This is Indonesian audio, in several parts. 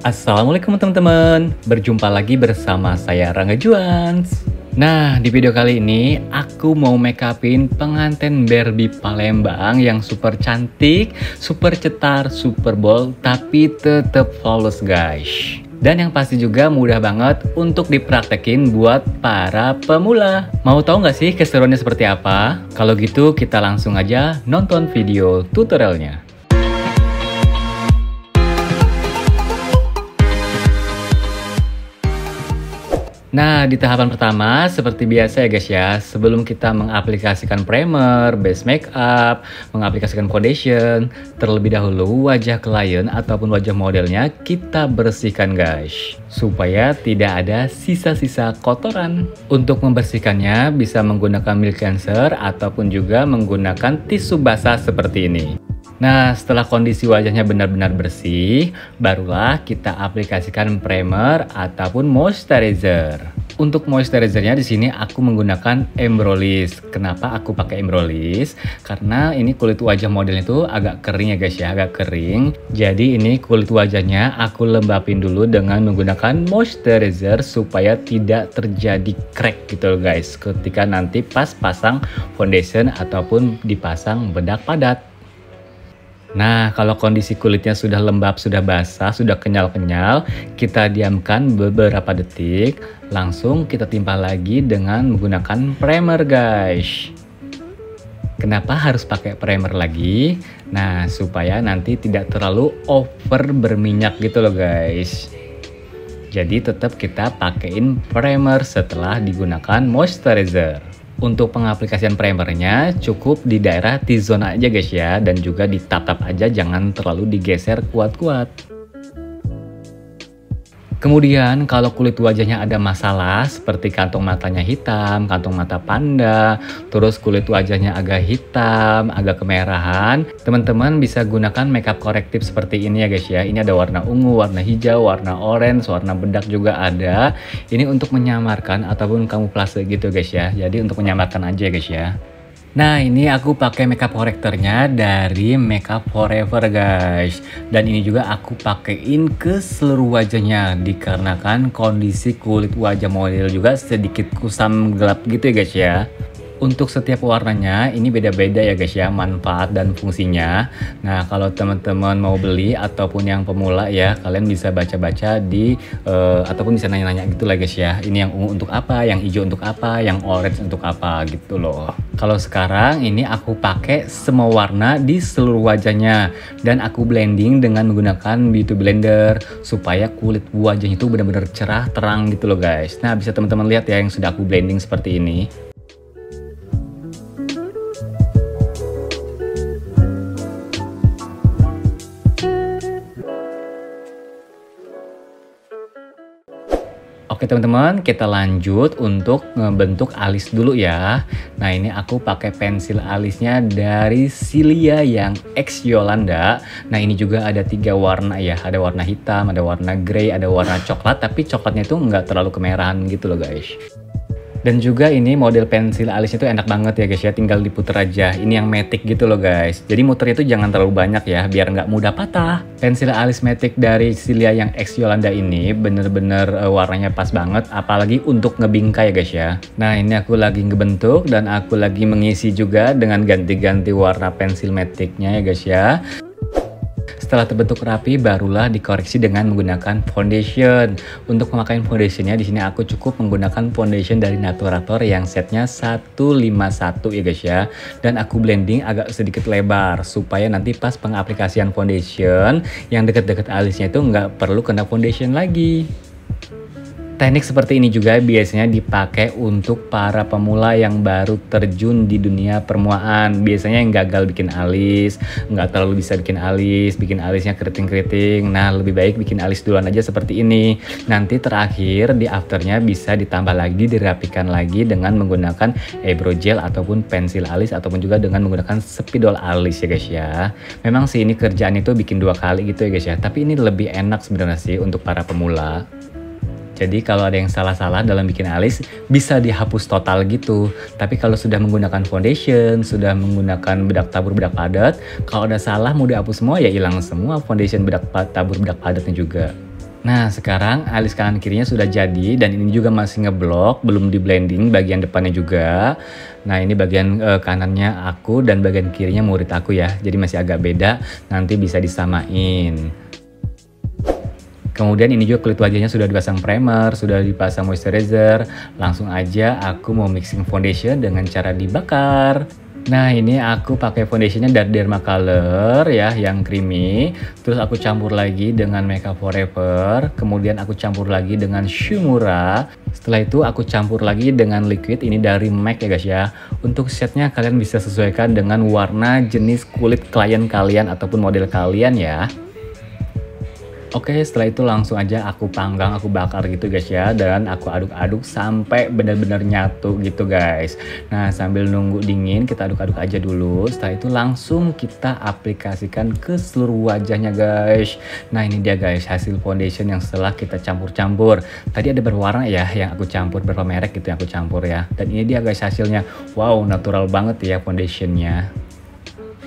Assalamualaikum teman-teman, berjumpa lagi bersama saya Rangga Juans. Nah, di video kali ini aku mau make upin pengantin Barbie Palembang yang super cantik, super cetar, super bold, tapi tetap flawless guys. Dan yang pasti juga mudah banget untuk dipraktekin buat para pemula. Mau tahu nggak sih keseruannya seperti apa? Kalau gitu kita langsung aja nonton video tutorialnya. Nah, di tahapan pertama, seperti biasa ya guys ya, sebelum kita mengaplikasikan primer, base makeup, mengaplikasikan foundation, terlebih dahulu wajah klien ataupun wajah modelnya kita bersihkan guys, supaya tidak ada sisa-sisa kotoran. Untuk membersihkannya bisa menggunakan milk cleanser ataupun juga menggunakan tisu basah seperti ini. Nah, setelah kondisi wajahnya benar-benar bersih, barulah kita aplikasikan primer ataupun moisturizer. Untuk moisturizernya di sini aku menggunakan Embryolisse. Kenapa aku pakai Embryolisse? Karena ini kulit wajah modelnya itu agak kering ya guys ya, agak kering. Jadi ini kulit wajahnya aku lembapin dulu dengan menggunakan moisturizer supaya tidak terjadi crack gitu loh guys, ketika nanti pas pasang foundation ataupun dipasang bedak padat. Nah, kalau kondisi kulitnya sudah lembab, sudah basah, sudah kenyal-kenyal, kita diamkan beberapa detik, langsung kita timpa lagi dengan menggunakan primer guys. Kenapa harus pakai primer lagi? Nah, supaya nanti tidak terlalu over berminyak gitu loh guys. Jadi tetap kita pakein primer setelah digunakan moisturizer. Untuk pengaplikasian primernya cukup di daerah T-zone aja guys ya, dan juga ditap-tap aja, jangan terlalu digeser kuat-kuat. Kemudian kalau kulit wajahnya ada masalah seperti kantong matanya hitam, kantong mata panda, terus kulit wajahnya agak hitam, agak kemerahan, teman-teman bisa gunakan makeup korektif seperti ini ya guys ya. Ini ada warna ungu, warna hijau, warna orange, warna bedak juga ada. Ini untuk menyamarkan ataupun kamuflase gitu guys ya. Jadi untuk menyamarkan aja guys ya. Nah, ini aku pakai makeup correctornya dari Makeup Forever guys. Dan ini juga aku pakein ke seluruh wajahnya dikarenakan kondisi kulit wajah model juga sedikit kusam gelap gitu ya guys ya. Untuk setiap warnanya ini beda-beda ya guys ya, manfaat dan fungsinya. Nah, kalau teman-teman mau beli ataupun yang pemula ya, kalian bisa baca-baca di ataupun bisa nanya-nanya gitu lah guys ya. Ini yang ungu untuk apa, yang hijau untuk apa, yang orange untuk apa gitu loh. Kalau sekarang ini aku pakai semua warna di seluruh wajahnya dan aku blending dengan menggunakan beauty blender supaya kulit wajahnya itu benar-benar cerah, terang gitu loh guys. Nah, bisa teman-teman lihat ya yang sudah aku blending seperti ini. Oke teman-teman, kita lanjut untuk ngebentuk alis dulu ya. Nah, ini aku pakai pensil alisnya dari Cilia yang X Yolanda. Nah, ini juga ada 3 warna ya. Ada warna hitam, ada warna grey, ada warna coklat. Tapi coklatnya itu nggak terlalu kemerahan gitu loh guys. Dan juga ini model pensil alisnya itu enak banget ya guys ya, tinggal diputer aja. Ini yang matic gitu loh guys. Jadi muter itu jangan terlalu banyak ya, biar nggak mudah patah. Pensil alis matic dari Cilia yang X Yolanda ini bener-bener warnanya pas banget, apalagi untuk ngebingkai ya guys ya. Nah, ini aku lagi ngebentuk dan aku lagi mengisi juga dengan ganti-ganti warna pensil maticnya ya guys ya. Setelah terbentuk rapi, barulah dikoreksi dengan menggunakan foundation. Untuk memakai foundationnya di sini aku cukup menggunakan foundation dari Naturator yang setnya 151 ya guys ya. Dan aku blending agak sedikit lebar supaya nanti pas pengaplikasian foundation yang deket-deket alisnya itu nggak perlu kena foundation lagi. Teknik seperti ini juga biasanya dipakai untuk para pemula yang baru terjun di dunia permuaan. Biasanya yang gagal bikin alis, nggak terlalu bisa bikin alisnya keriting-keriting. Nah, lebih baik bikin alis duluan aja seperti ini. Nanti terakhir di afternya bisa ditambah lagi, dirapikan lagi dengan menggunakan eyebrow gel ataupun pensil alis ataupun juga dengan menggunakan spidol alis ya guys ya. Memang sih ini kerjaan itu bikin 2 kali gitu ya guys ya. Tapi ini lebih enak sebenarnya sih untuk para pemula. Jadi kalau ada yang salah-salah dalam bikin alis bisa dihapus total gitu. Tapi kalau sudah menggunakan foundation, sudah menggunakan bedak tabur bedak padat, kalau ada salah mau dihapus semua ya hilang semua foundation bedak tabur bedak padatnya juga. Nah, sekarang alis kanan kirinya sudah jadi dan ini juga masih ngeblok, belum di blending bagian depannya juga. Nah, ini bagian kanannya aku dan bagian kirinya murid aku ya. Jadi masih agak beda, nanti bisa disamain. Kemudian ini juga kulit wajahnya sudah dipasang primer, sudah dipasang moisturizer. Langsung aja aku mau mixing foundation dengan cara dibakar. Nah, ini aku pakai foundationnya dari Dermacolor ya, yang creamy. Terus aku campur lagi dengan Makeup Forever. Kemudian aku campur lagi dengan Shumura. Setelah itu aku campur lagi dengan liquid ini dari MAC ya guys ya. Untuk shade-nya kalian bisa sesuaikan dengan warna jenis kulit klien kalian ataupun model kalian ya. Oke, setelah itu langsung aja aku panggang, aku bakar gitu guys ya. Dan aku aduk-aduk sampai benar-benar nyatu gitu guys. Nah, sambil nunggu dingin kita aduk-aduk aja dulu. Setelah itu langsung kita aplikasikan ke seluruh wajahnya guys. Nah, ini dia guys hasil foundation yang setelah kita campur-campur. Tadi ada berwarna ya yang aku campur, beberapa merek gitu yang aku campur ya. Dan ini dia guys hasilnya. Wow, natural banget ya foundationnya.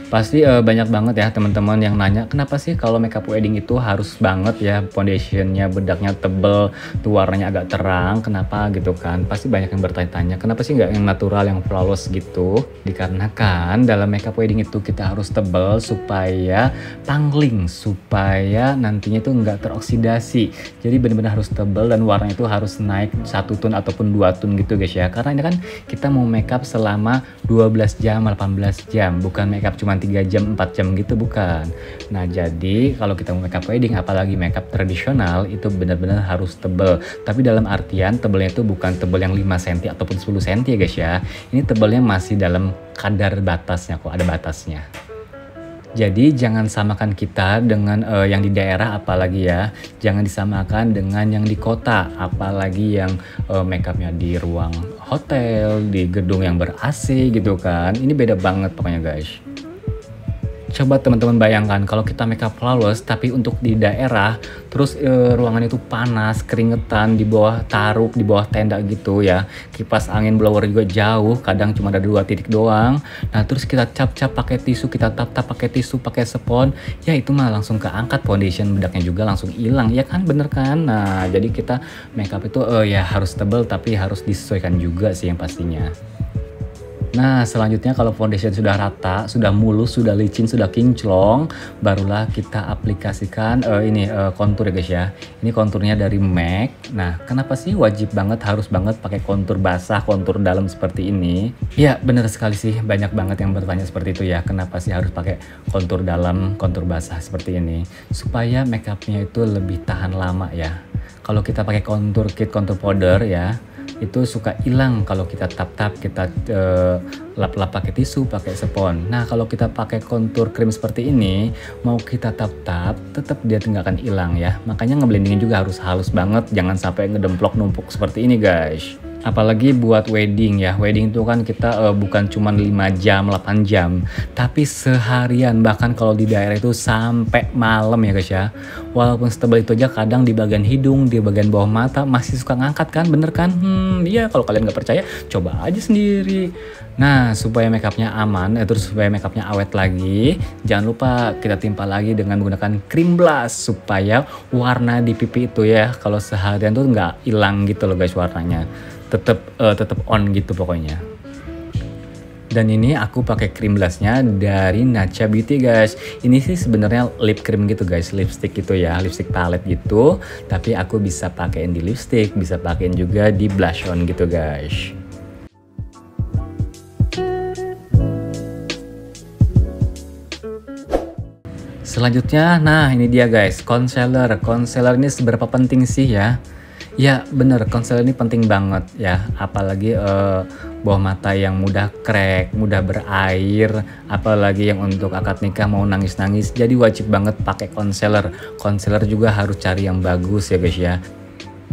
Pasti banyak banget ya teman-teman yang nanya kenapa sih kalau makeup wedding itu harus banget ya foundationnya bedaknya tebel tuh warnanya agak terang, kenapa gitu kan. Pasti banyak yang bertanya-tanya kenapa sih nggak yang natural yang flawless gitu. Dikarenakan dalam makeup wedding itu kita harus tebel supaya pangling, supaya nantinya itu nggak teroksidasi. Jadi benar-benar harus tebel dan warnanya itu harus naik 1 tone ataupun 2 tone gitu guys ya. Karena ini kan kita mau makeup selama 12 jam 18 jam, bukan makeup cuma 3 jam 4 jam gitu, bukan. Nah, jadi kalau kita mau makeup wedding apalagi makeup tradisional itu benar-benar harus tebel. Tapi dalam artian tebelnya itu bukan tebel yang 5 cm ataupun 10 cm ya guys ya. Ini tebelnya masih dalam kadar batasnya kok, ada batasnya. Jadi jangan samakan kita dengan yang di daerah apalagi ya. Jangan disamakan dengan yang di kota, apalagi yang makeupnya di ruang hotel, di gedung yang ber-AC gitu kan. Ini beda banget pokoknya guys. Coba teman-teman bayangkan kalau kita makeup flawless tapi untuk di daerah terus ruangan itu panas, keringetan di bawah taruk, di bawah tenda gitu ya. Kipas angin blower juga jauh, kadang cuma ada 2 titik doang. Nah, terus kita cap-cap pakai tisu, kita tap-tap pakai tisu, pakai spons. Ya itu mah langsung keangkat foundation bedaknya juga langsung hilang. Ya kan bener kan? Nah, jadi kita makeup itu ya harus tebal tapi harus disesuaikan juga sih yang pastinya. Nah, selanjutnya kalau foundation sudah rata, sudah mulus, sudah licin, sudah kinclong, barulah kita aplikasikan kontur ya guys ya. Ini konturnya dari MAC. Nah, kenapa sih wajib banget, harus banget pakai kontur basah, kontur dalam seperti ini? Ya, bener sekali sih, banyak banget yang bertanya seperti itu ya. Kenapa sih harus pakai kontur dalam, kontur basah seperti ini? Supaya makeupnya itu lebih tahan lama ya. Kalau kita pakai kontur kit, kontur powder ya, itu suka hilang kalau kita tap-tap, kita lap-lap pakai tisu, pakai spons. Nah, kalau kita pakai kontur krim seperti ini, mau kita tap-tap, tetap dia nggak akan hilang ya. Makanya ngeblendingnya juga harus halus banget, jangan sampai ngedemplok numpuk seperti ini guys. Apalagi buat wedding ya, wedding itu kan kita bukan cuma 5 jam, 8 jam, tapi seharian, bahkan kalau di daerah itu sampai malam ya guys ya. Walaupun setebal itu aja kadang di bagian hidung, di bagian bawah mata masih suka ngangkat kan, bener kan? Iya, kalau kalian nggak percaya, coba aja sendiri. Nah, supaya makeupnya aman, terus supaya makeupnya awet lagi, jangan lupa kita timpa lagi dengan menggunakan cream blush supaya warna di pipi itu ya, kalau seharian tuh nggak hilang gitu loh guys warnanya. Tetap on gitu pokoknya. Dan ini aku pakai cream blushnya dari Natcha Beauty guys. Ini sih sebenarnya lip cream gitu guys, lipstick gitu ya, lipstick palette gitu. Tapi aku bisa pakein di lipstick, bisa pakein juga di blush on gitu guys. Selanjutnya, nah ini dia guys, concealer. Concealer ini seberapa penting sih ya? Ya bener, concealer ini penting banget ya, apalagi bawah mata yang mudah crack, mudah berair, apalagi yang untuk akad nikah mau nangis-nangis, jadi wajib banget pakai concealer. Concealer juga harus cari yang bagus ya guys ya.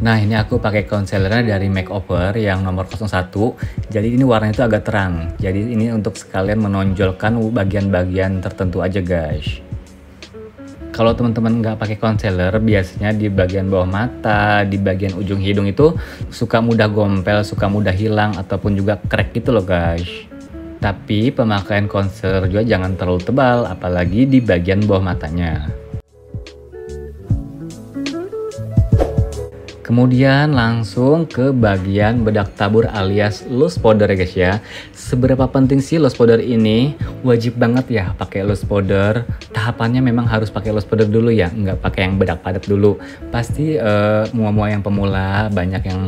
Nah, ini aku pakai concealernya dari Makeover yang nomor 01. Jadi ini warnanya itu agak terang, jadi ini untuk sekalian menonjolkan bagian-bagian tertentu aja guys. Kalau teman-teman nggak pakai concealer, biasanya di bagian bawah mata, di bagian ujung hidung itu suka mudah gompel, suka mudah hilang, ataupun juga crack gitu loh guys. Tapi pemakaian concealer juga jangan terlalu tebal, apalagi di bagian bawah matanya. Kemudian langsung ke bagian bedak tabur alias loose powder ya guys ya. Seberapa penting sih loose powder ini? Wajib banget ya pakai loose powder. Tahapannya memang harus pakai loose powder dulu ya, nggak pakai yang bedak padat dulu. Pasti mua-mua yang pemula banyak yang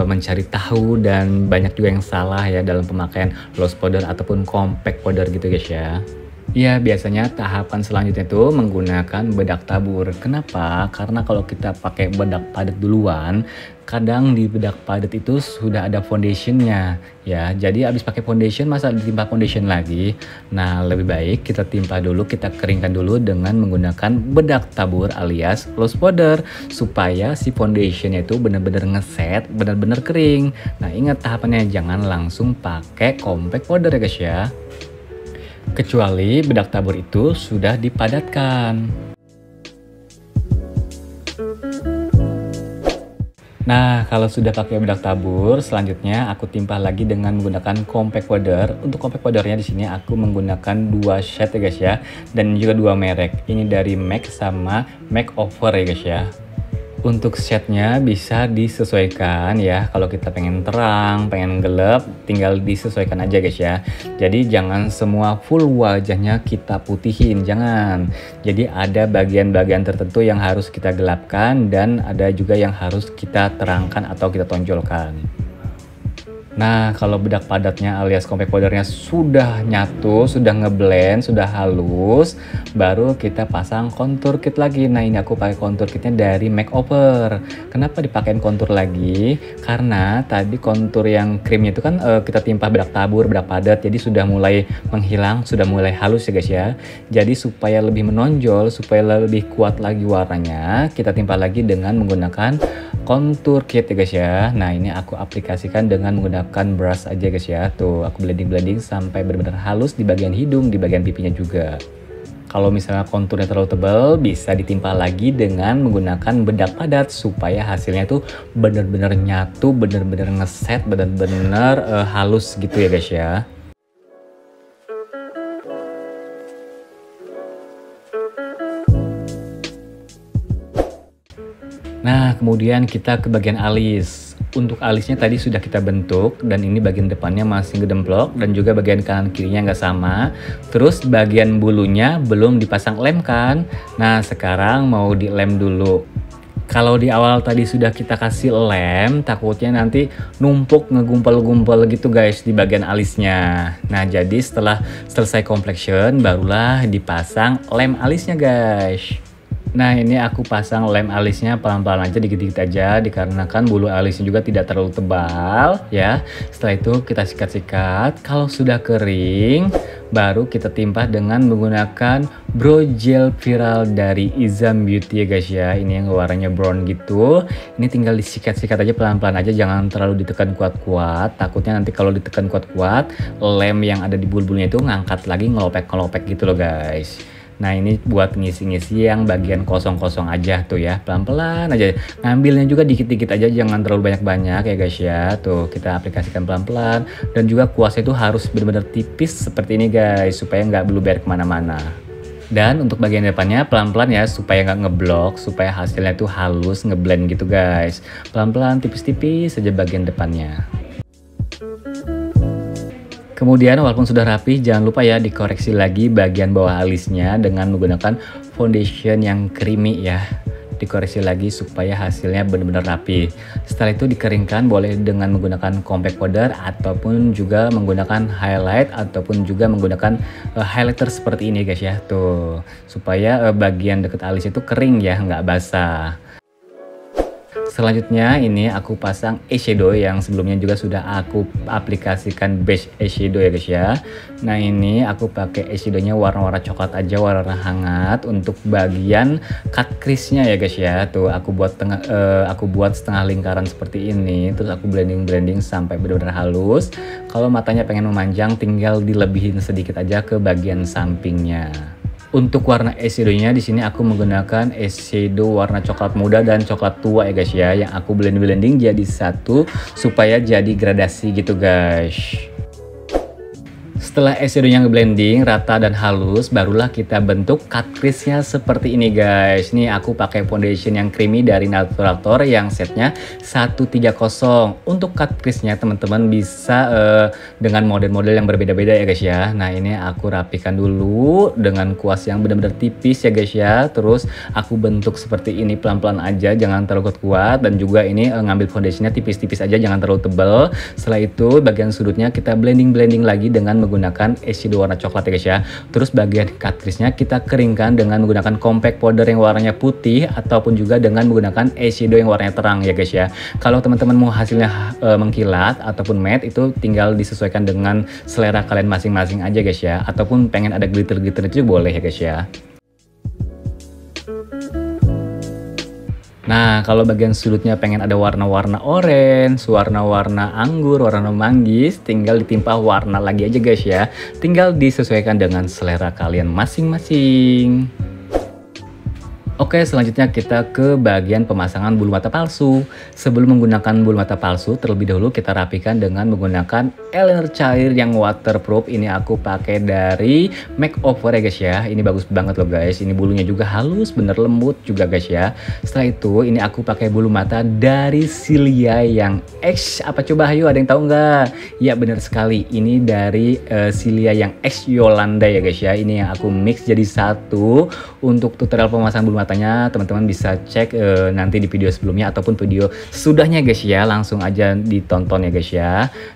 mencari tahu dan banyak juga yang salah ya dalam pemakaian loose powder ataupun compact powder gitu guys ya. Ya, biasanya tahapan selanjutnya itu menggunakan bedak tabur. Kenapa? Karena kalau kita pakai bedak padat duluan, kadang di bedak padat itu sudah ada foundationnya ya. Jadi habis pakai foundation masa ditimpa foundation lagi. Nah, lebih baik kita timpa dulu, kita keringkan dulu dengan menggunakan bedak tabur alias loose powder supaya si foundationnya itu benar-benar ngeset, benar-benar kering. Nah, ingat tahapannya, jangan langsung pakai compact powder ya guys ya. Kecuali bedak tabur itu sudah dipadatkan. Nah, kalau sudah pakai bedak tabur, selanjutnya aku timpah lagi dengan menggunakan compact powder. Untuk compact powdernya di sini aku menggunakan 2 shade ya guys ya, dan juga 2 merek. Ini dari MAC sama Makeover ya guys ya. Untuk shade-nya bisa disesuaikan ya. Kalau kita pengen terang, pengen gelap, tinggal disesuaikan aja guys ya. Jadi jangan semua full wajahnya kita putihin, jangan. Jadi ada bagian-bagian tertentu yang harus kita gelapkan dan ada juga yang harus kita terangkan atau kita tonjolkan. Nah, kalau bedak padatnya alias compact powdernya sudah nyatu, sudah ngeblend, sudah halus, baru kita pasang contour kit lagi. Nah, ini aku pakai contour kitnya dari Makeover. Kenapa dipakein contour lagi? Karena tadi contour yang krimnya itu kan kita timpa bedak tabur, bedak padat, jadi sudah mulai menghilang, sudah mulai halus ya guys ya. Jadi supaya lebih menonjol, supaya lebih kuat lagi warnanya, kita timpa lagi dengan menggunakan contour kit ya guys ya. Nah, ini aku aplikasikan dengan menggunakan brush aja guys ya. Tuh, aku blending sampai benar-benar halus di bagian hidung, di bagian pipinya juga. Kalau misalnya konturnya terlalu tebal, bisa ditimpa lagi dengan menggunakan bedak padat supaya hasilnya tuh benar-benar nyatu, benar-benar ngeset, benar-benar halus gitu ya guys ya. Nah, kemudian kita ke bagian alis. Untuk alisnya tadi sudah kita bentuk dan ini bagian depannya masih ngedemplok dan juga bagian kanan kirinya nggak sama. Terus bagian bulunya belum dipasang lem kan? Nah, sekarang mau dilem dulu. Kalau di awal tadi sudah kita kasih lem, takutnya nanti numpuk ngegumpal-gumpal gitu guys di bagian alisnya. Nah, jadi setelah selesai complexion barulah dipasang lem alisnya guys. Nah, ini aku pasang lem alisnya pelan-pelan aja, dikit-dikit aja, dikarenakan bulu alisnya juga tidak terlalu tebal ya. Setelah itu kita sikat-sikat. Kalau sudah kering, baru kita timpa dengan menggunakan brow gel viral dari Izam Beauty ya guys ya. Ini yang warnanya brown gitu. Ini tinggal disikat-sikat aja pelan-pelan aja, jangan terlalu ditekan kuat-kuat. Takutnya nanti kalau ditekan kuat-kuat, lem yang ada di bulu-bulunya itu ngangkat lagi, ngelopek-ngelopek gitu loh guys. Nah, ini buat ngisi-ngisi yang bagian kosong-kosong aja tuh ya, pelan-pelan aja. Ngambilnya juga dikit-dikit aja, jangan terlalu banyak-banyak ya guys ya. Tuh, kita aplikasikan pelan-pelan. Dan juga kuasnya itu harus benar-benar tipis seperti ini guys, supaya nggak meluber kemana-mana. Dan untuk bagian depannya pelan-pelan ya, supaya nggak ngeblok, supaya hasilnya tuh halus, ngeblend gitu guys. Pelan-pelan, tipis-tipis saja bagian depannya. Kemudian walaupun sudah rapi, jangan lupa ya dikoreksi lagi bagian bawah alisnya dengan menggunakan foundation yang creamy ya. Dikoreksi lagi supaya hasilnya benar-benar rapi. Setelah itu dikeringkan, boleh dengan menggunakan compact powder ataupun juga menggunakan highlight ataupun juga menggunakan highlighter seperti ini guys ya. Tuh, supaya bagian dekat alis itu kering ya, nggak basah. Selanjutnya ini aku pasang eyeshadow yang sebelumnya juga sudah aku aplikasikan base eyeshadow ya guys ya. Nah, ini aku pakai eyeshadownya warna-warna coklat aja, warna hangat untuk bagian cut crease-nya ya guys ya. Tuh, aku buat setengah lingkaran seperti ini, terus aku blending sampai benar-benar halus. Kalau matanya pengen memanjang, tinggal dilebihin sedikit aja ke bagian sampingnya. Untuk warna eyeshadownya di sini aku menggunakan eyeshadow warna coklat muda dan coklat tua ya guys ya, yang aku blending jadi satu supaya jadi gradasi gitu guys. Setelah eyeshadownya ngeblending rata dan halus, barulah kita bentuk cut crease-nya seperti ini guys. Ini aku pakai foundation yang creamy dari Naturator yang setnya 130. Untuk cut crease-nya teman-teman bisa dengan model-model yang berbeda-beda ya guys ya. Nah ini aku rapikan dulu dengan kuas yang benar-benar tipis ya guys ya. Terus aku bentuk seperti ini pelan-pelan aja, jangan terlalu kuat. Dan juga ini ngambil foundationnya tipis-tipis aja, jangan terlalu tebal. Setelah itu bagian sudutnya kita blending lagi dengan menggunakan eyeshadow warna coklat ya guys ya. Terus bagian cut crease-nya kita keringkan dengan menggunakan compact powder yang warnanya putih ataupun juga dengan menggunakan eyeshadow yang warnanya terang ya guys ya. Kalau teman-teman mau hasilnya mengkilat ataupun matte itu tinggal disesuaikan dengan selera kalian masing-masing aja guys ya. Ataupun pengen ada glitter-glitter itu boleh ya guys ya. Nah, kalau bagian sudutnya pengen ada warna-warna orange, warna-warna anggur, warna manggis, tinggal ditimpa warna lagi aja guys ya. Tinggal disesuaikan dengan selera kalian masing-masing. Oke, selanjutnya kita ke bagian pemasangan bulu mata palsu. Sebelum menggunakan bulu mata palsu, terlebih dahulu kita rapikan dengan menggunakan eyeliner cair yang waterproof. Ini aku pakai dari Makeover ya guys ya. Ini bagus banget loh guys. Ini bulunya juga halus, bener lembut juga guys ya. Setelah itu, ini aku pakai bulu mata dari Cilia yang X. Apa coba ayo, ada yang tahu nggak? Ya bener sekali. Ini dari Cilia yang X Yolanda ya guys ya. Ini yang aku mix jadi satu. Untuk tutorial pemasangan bulu matanya teman-teman bisa cek nanti di video sebelumnya ataupun video sudahnya guys ya, langsung aja ditonton ya guys ya.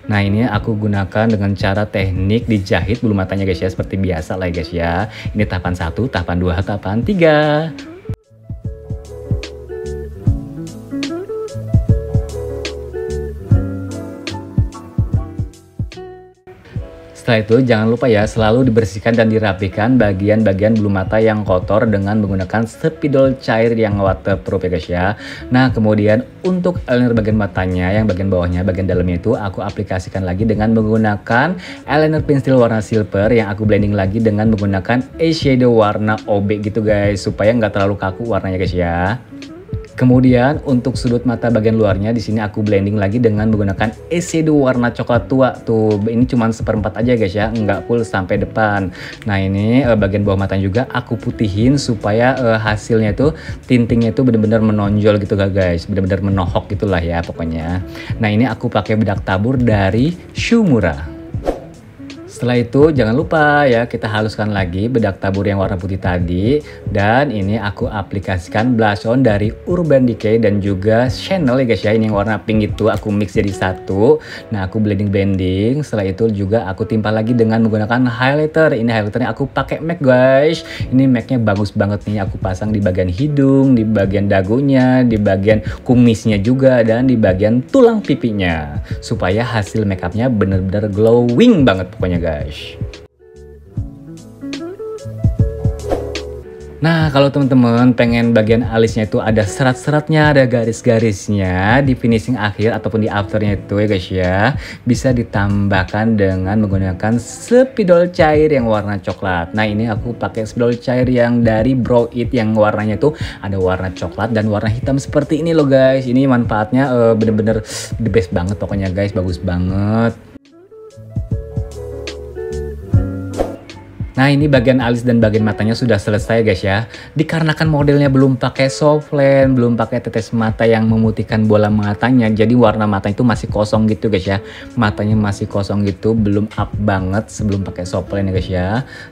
Nah ini aku gunakan dengan cara teknik dijahit bulu matanya guys ya, seperti biasa lah ya guys ya. Ini tahapan 1, tahapan 2, tahapan 3. Setelah itu jangan lupa ya selalu dibersihkan dan dirapikan bagian-bagian bulu mata yang kotor dengan menggunakan spidol cair yang waterproof ya guys ya. Nah kemudian untuk eyeliner bagian matanya yang bagian bawahnya, bagian dalamnya itu aku aplikasikan lagi dengan menggunakan eyeliner pensil warna silver yang aku blending lagi dengan menggunakan eyeshadow warna OB gitu guys, supaya nggak terlalu kaku warnanya guys ya. Kemudian untuk sudut mata bagian luarnya di sini aku blending lagi dengan menggunakan eyeshadow warna coklat tua tuh. Ini cuma seperempat aja guys ya, nggak full sampai depan. Nah ini bagian bawah mata juga aku putihin supaya hasilnya itu tintingnya itu benar-benar menonjol gitu guys, benar-benar menohok gitulah ya pokoknya. Nah ini aku pakai bedak tabur dari Shumura. Setelah itu jangan lupa ya kita haluskan lagi bedak tabur yang warna putih tadi. Dan ini aku aplikasikan blush on dari Urban Decay dan juga Chanel ya guys ya. Ini yang warna pink itu aku mix jadi satu. Nah aku blending. Setelah itu juga aku timpa lagi dengan menggunakan highlighter. Ini highlighternya aku pakai MAC guys. Ini MAC-nya bagus banget nih. Aku pasang di bagian hidung, di bagian dagunya, di bagian kumisnya juga, dan di bagian tulang pipinya. Supaya hasil makeupnya bener-bener glowing banget pokoknya guys. Nah kalau teman-teman pengen bagian alisnya itu ada serat-seratnya, ada garis-garisnya di finishing akhir ataupun di afternya itu ya guys ya, bisa ditambahkan dengan menggunakan spidol cair yang warna coklat. Nah ini aku pakai spidol cair yang dari Brow It yang warnanya itu ada warna coklat dan warna hitam seperti ini loh guys. Ini manfaatnya bener-bener the best banget pokoknya guys, bagus banget. Nah ini bagian alis dan bagian matanya sudah selesai guys ya. Dikarenakan modelnya belum pakai soft lens, belum pakai tetes mata yang memutihkan bola matanya, jadi warna mata itu masih kosong gitu guys ya. Matanya masih kosong gitu, belum up banget sebelum pakai soft lens ya guys ya.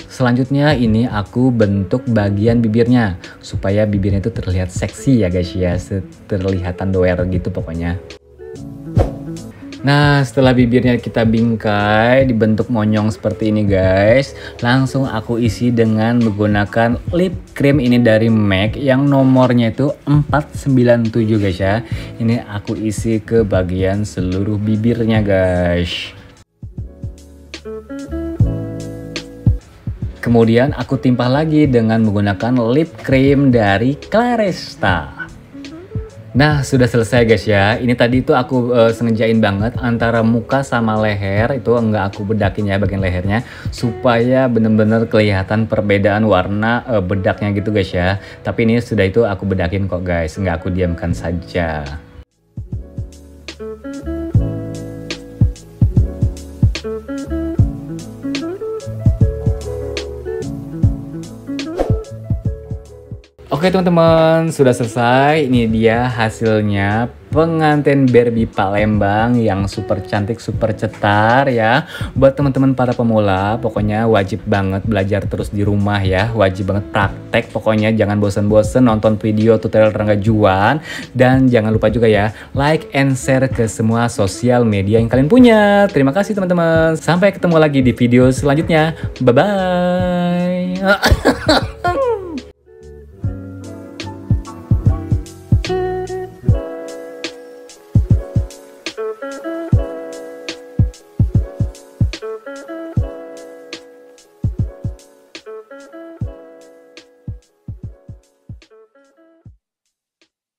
Selanjutnya ini aku bentuk bagian bibirnya supaya bibirnya itu terlihat seksi ya guys ya, terlihatan doer gitu pokoknya. Nah setelah bibirnya kita bingkai dibentuk monyong seperti ini guys, langsung aku isi dengan menggunakan lip cream ini dari MAC yang nomornya itu 497 guys ya. Ini aku isi ke bagian seluruh bibirnya guys. Kemudian aku timpah lagi dengan menggunakan lip cream dari Claresta. Nah sudah selesai guys ya. Ini tadi itu aku sengajain banget antara muka sama leher itu enggak aku bedakin ya bagian lehernya, supaya bener-bener kelihatan perbedaan warna bedaknya gitu guys ya. Tapi ini sudah itu aku bedakin kok guys, enggak aku diamkan saja. Oke teman-teman, sudah selesai. Ini dia hasilnya pengantin Barbie Palembang yang super cantik, super cetar ya. Buat teman-teman para pemula, pokoknya wajib banget belajar terus di rumah ya. Wajib banget praktek, pokoknya jangan bosen-bosen nonton video tutorial Rangga Juan. Dan jangan lupa juga ya, like and share ke semua sosial media yang kalian punya. Terima kasih teman-teman. Sampai ketemu lagi di video selanjutnya. Bye-bye.